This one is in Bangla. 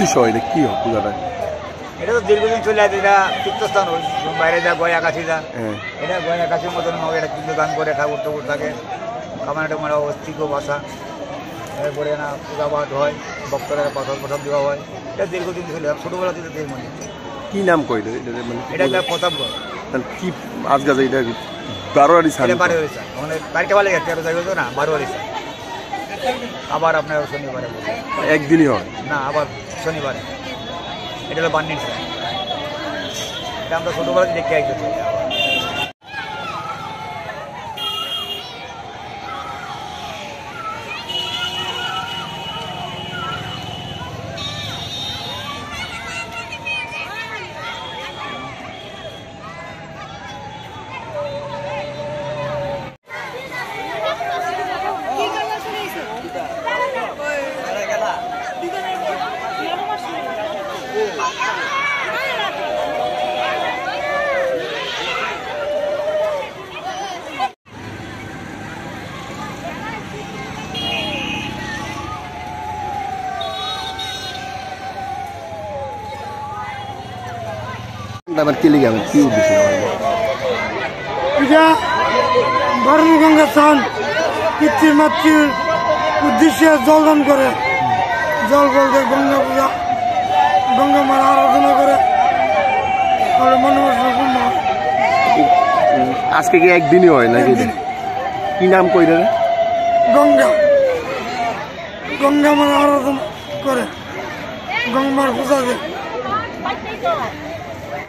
উদ্দেশ্য এটা কি হয় পূজাটা? এটা তো দীর্ঘদিন চলে আসে, এটা তীর্থস্থান বাইরে যা গয়া কাশি যা, এটা গয়া কাশির মতন হবে। এটা কিন্তু দান করে ঠাকুর টাকুর থাকে, কামানাটা মারা অস্থিক বাসা, এরপরে না পূজা পাঠ হয়, ভক্তরা প্রসাদ প্রসাদ দেওয়া হয়। এটা দীর্ঘদিন চলে আসে, ছোটোবেলা থেকে এই মন্দির। কি নাম কই মানে এটা প্রতাপগড়। কি আজকে এটা 12 সাল 12 সাল আমাদের বাড়িটা ভালো গেছে, 13 তারিখ না 12 সাল। আবার আপনার শনিবারে একদিনই হয় না, আবার শনিবারে। এটা হলো বান্নির সাল, এটা আমরা ছোটোবেলা দেখে আসছি। আমার কি লিখে আমার কি উদ্দেশ্য? এটা বরণী গঙ্গা স্নান পিতৃমাতৃর উদ্দেশ্যে জলদান করে, জল বলতে গঙ্গা পূজা, গঙ্গা মার আরাধনা করে মনোবাসনা পূর্ণ হয়। আজকে কি একদিনই হয় নাকি? কি নাম কই রে? গঙ্গা, গঙ্গা মার আরাধনা করে, গঙ্গার পূজা দেয়।